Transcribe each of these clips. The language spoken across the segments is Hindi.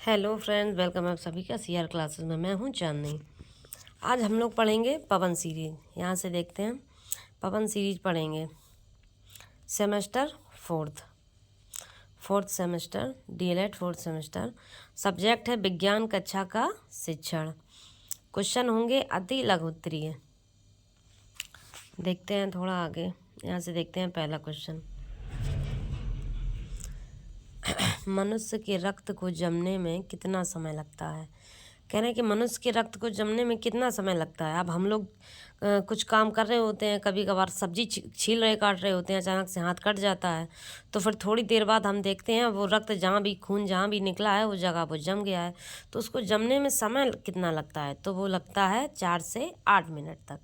हेलो फ्रेंड्स, वेलकम आप सभी का सीआर क्लासेस में। मैं हूं चांदनी। आज हम लोग पढ़ेंगे पवन सीरीज। यहाँ से देखते हैं, पवन सीरीज पढ़ेंगे। Semester fourth semester, DElEd fourth semester. Subject है विज्ञान कक्षा का शिक्षण। क्वेश्चन होंगे अति लघुत्तरीय। देखते हैं थोड़ा आगे। यहाँ से देखते हैं पहला क्वेश्चन। मनुष्य के रक्त को जमने में कितना समय लगता है। कह रहे हैं कि मनुष्य के रक्त को जमने में कितना समय लगता है। अब हम लोग कुछ काम कर रहे होते हैं, कभी कभार सब्जी छील रहे काट रहे होते हैं, अचानक से हाथ कट जाता है, तो फिर थोड़ी देर बाद हम देखते हैं वो रक्त जहाँ भी खून जहाँ भी निकला है वो जगह वो जम गया है। तो उसको जमने में समय कितना लगता है, तो वो लगता है 4 से 8 मिनट तक।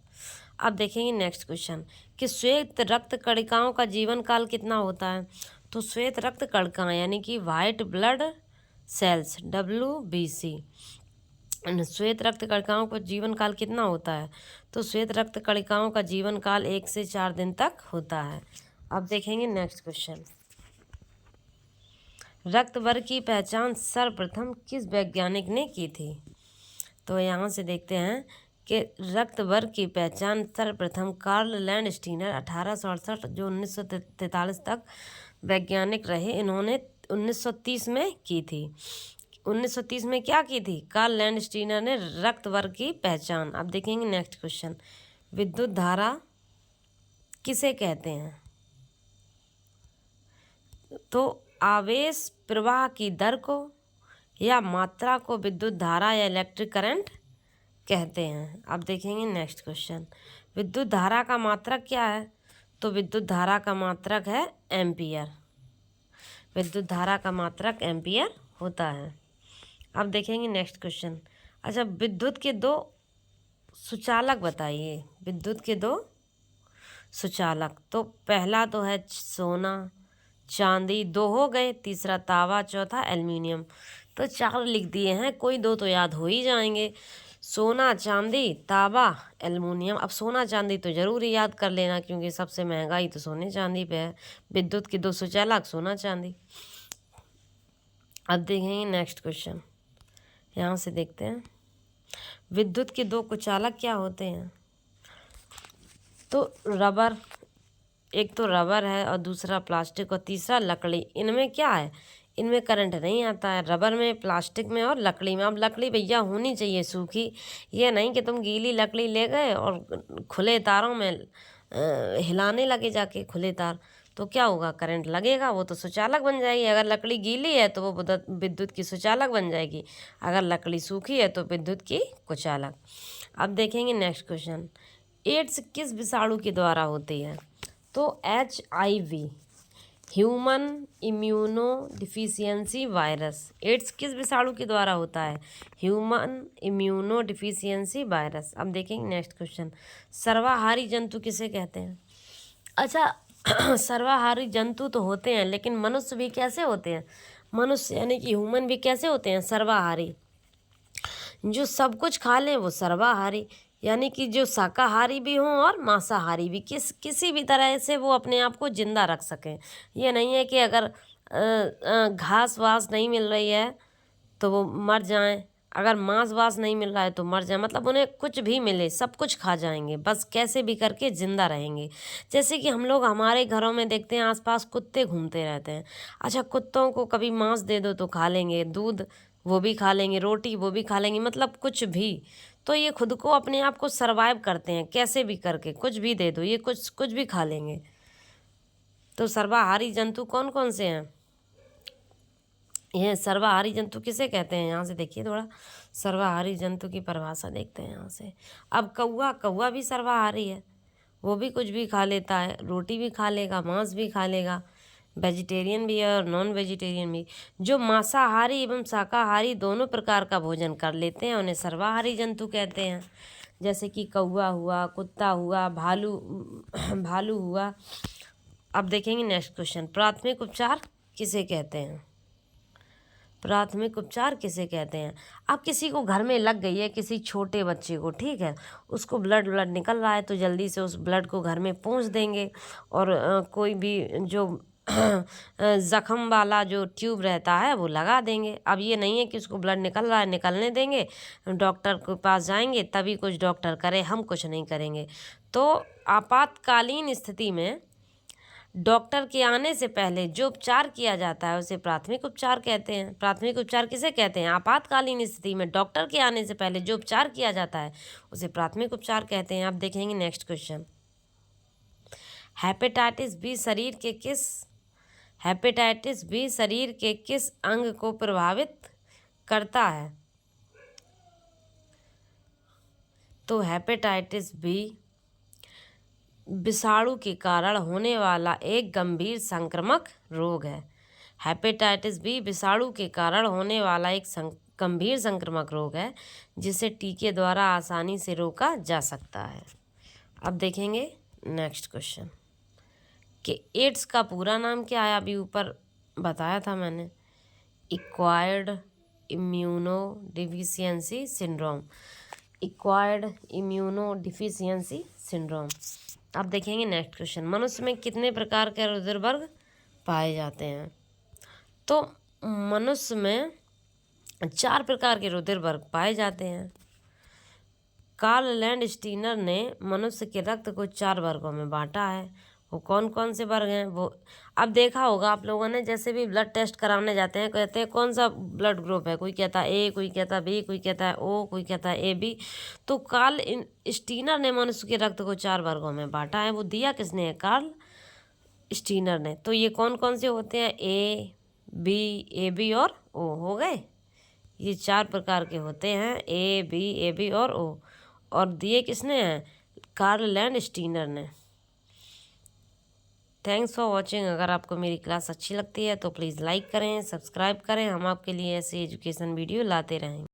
अब देखेंगे नेक्स्ट क्वेश्चन कि श्वेत रक्त कणिकाओं का जीवन काल कितना होता है। तो श्वेत रक्त कणिकाएं यानी कि वाइट ब्लड सेल्स WBC, श्वेत रक्त कणिकाओं का जीवन काल कितना होता है। तो श्वेत रक्त कणिकाओं का जीवन काल 1 से 4 दिन तक होता है। अब देखेंगे नेक्स्ट क्वेश्चन। रक्त वर्ग की पहचान सर्वप्रथम किस वैज्ञानिक ने की थी। तो यहाँ से देखते हैं कि रक्त वर्ग की पहचान सर्वप्रथम कार्ल लैंडस्टीनर 1868 जो 1943 तक वैज्ञानिक रहे, इन्होंने 1930 में की थी। 1930 में क्या की थी, कार्ल लैंडस्टीनर ने रक्त वर्ग की पहचान। अब देखेंगे नेक्स्ट क्वेश्चन। विद्युत धारा किसे कहते हैं। तो आवेश प्रवाह की दर को या मात्रा को विद्युत धारा या इलेक्ट्रिक करंट कहते हैं। अब देखेंगे नेक्स्ट क्वेश्चन। विद्युत धारा का मात्रक क्या है। तो विद्युत धारा का मात्रक है एम्पियर। विद्युत धारा का मात्रक एम्पियर होता है। अब देखेंगे नेक्स्ट क्वेश्चन। अच्छा, विद्युत के दो सुचालक बताइए। विद्युत के दो सुचालक, तो पहला तो है सोना चांदी, 2 हो गए, तीसरा तावा, चौथा एल्युमिनियम। तो 4 लिख दिए हैं, कोई 2 तो याद हो ही जाएंगे। सोना चांदी तांबा एल्युमिनियम। अब सोना चांदी तो ज़रूर ही याद कर लेना, क्योंकि सबसे महंगाई तो सोने चांदी पे है। विद्युत के 2 सुचालक सोना चांदी। अब देखेंगे नेक्स्ट क्वेश्चन। यहाँ से देखते हैं विद्युत के 2 कुचालक क्या होते हैं। तो रबर, एक तो रबर है और दूसरा प्लास्टिक और तीसरा लकड़ी। इनमें क्या है, इनमें करंट नहीं आता है, रबर में, प्लास्टिक में और लकड़ी में। अब लकड़ी भैया होनी चाहिए सूखी, ये नहीं कि तुम गीली लकड़ी ले गए और खुले तारों में हिलाने लगे जाके खुले तार, तो क्या होगा, करंट लगेगा, वो तो सुचालक बन जाएगी। अगर लकड़ी गीली है तो वो विद्युत की सुचालक बन जाएगी, अगर लकड़ी सूखी है तो विद्युत की कुचालक। अब देखेंगे नेक्स्ट क्वेश्चन। एड्स किस विषाणु के द्वारा होती है। तो HIV human immuno deficiency virus. AIDS किस विषाणु के द्वारा होता है, ह्यूमन इम्यूनो डिफिशियंसी वायरस। अब देखेंगे नेक्स्ट क्वेश्चन। सर्वाहारी जंतु किसे कहते हैं। अच्छा सर्वाहारी जंतु तो होते हैं, लेकिन मनुष्य भी कैसे होते हैं, मनुष्य यानी कि ह्यूमन भी कैसे होते हैं, सर्वाहारी। जो सब कुछ खा लें वो सर्वाहारी, यानी कि जो शाकाहारी भी हों और मांसाहारी भी, किसी भी तरह से वो अपने आप को जिंदा रख सकें। ये नहीं है कि अगर घास वास नहीं मिल रही है तो वो मर जाएं, अगर मांस वास नहीं मिल रहा है तो मर जाए, मतलब उन्हें कुछ भी मिले सब कुछ खा जाएंगे, बस कैसे भी करके जिंदा रहेंगे। जैसे कि हम लोग हमारे घरों में देखते हैं आसपास कुत्ते घूमते रहते हैं। अच्छा, कुत्तों को कभी मांस दे दो तो खा लेंगे, दूध वो भी खा लेंगे, रोटी वो भी खा लेंगे, मतलब कुछ भी। तो ये खुद को अपने आप को सरवाइव करते हैं, कैसे भी करके कुछ भी दे दो ये कुछ भी खा लेंगे। तो सर्वाहारी जंतु कौन कौन से हैं, ये सर्वाहारी जंतु किसे कहते हैं। यहाँ से देखिए थोड़ा सर्वाहारी जंतु की परिभाषा देखते हैं यहाँ से। अब कौवा भी सर्वाहारी है, वो भी कुछ भी खा लेता है, रोटी भी खा लेगा, मांस भी खा लेगा, वेजिटेरियन भी है और नॉन वेजिटेरियन भी। जो मांसाहारी एवं शाकाहारी दोनों प्रकार का भोजन कर लेते हैं उन्हें सर्वाहारी जंतु कहते हैं। जैसे कि कौवा हुआ, कुत्ता हुआ, भालू हुआ। अब देखेंगे नेक्स्ट क्वेश्चन। प्राथमिक उपचार किसे कहते हैं। प्राथमिक उपचार किसे कहते हैं। अब किसी को घर में लग गई है, किसी छोटे बच्चे को, ठीक है, उसको ब्लड निकल रहा है, तो जल्दी से उस ब्लड को घर में पहुंच देंगे। और कोई भी जो ज़ख़म वाला जो ट्यूब रहता है वो लगा देंगे। अब ये नहीं है कि उसको ब्लड निकल रहा है निकलने देंगे, डॉक्टर के पास जाएंगे तभी कुछ डॉक्टर करे, हम कुछ नहीं करेंगे। तो आपातकालीन स्थिति में डॉक्टर के आने से पहले जो उपचार किया जाता है उसे प्राथमिक उपचार कहते हैं। प्राथमिक उपचार किसे कहते हैं? आपातकालीन स्थिति में डॉक्टर के आने से पहले जो उपचार किया जाता है उसे प्राथमिक उपचार कहते हैं। अब देखेंगे नेक्स्ट क्वेश्चन। हेपेटाइटिस बी शरीर के किस अंग को प्रभावित करता है? तो हेपेटाइटिस बी विषाणु के कारण होने वाला एक गंभीर संक्रामक रोग है। हेपेटाइटिस बी विषाणु के कारण होने वाला एक गंभीर संक्रामक रोग है जिसे टीके द्वारा आसानी से रोका जा सकता है। अब देखेंगे नेक्स्ट क्वेश्चन कि एड्स का पूरा नाम क्या है? अभी ऊपर बताया था मैंने, acquired immunodeficiency syndrome. Acquired immunodeficiency syndrome. अब देखेंगे नेक्स्ट क्वेश्चन। मनुष्य में कितने प्रकार के रुधिर वर्ग पाए जाते हैं? तो मनुष्य में 4 प्रकार के रुधिर वर्ग पाए जाते हैं। कार्ल लैंडस्टीनर ने मनुष्य के रक्त को 4 वर्गों में बांटा है। वो कौन कौन से वर्ग हैं? वो अब देखा होगा आप लोगों ने, जैसे भी ब्लड टेस्ट कराने जाते हैं कहते हैं कौन सा ब्लड ग्रुप है, कोई कहता है ए, कोई कहता है बी, कोई कहता है ओ, कोई कहता है ए बी। तो कार्ल स्टीनर ने मनुष्य के रक्त को 4 वर्गों में बांटा है। वो दिया किसने है? कार्ल स्टीनर ने। तो ये कौन कौन से होते हैं? ए बी और ओ हो गए। ये 4 प्रकार के होते हैं, ए बी और ओ। और दिए किसने हैं? कार्ल लैंडस्टीनर ने। Thanks for watching. अगर आपको मेरी क्लास अच्छी लगती है तो प्लीज़ लाइक करें, सब्सक्राइब करें। हम आपके लिए ऐसे एजुकेशन वीडियो लाते रहेंगे।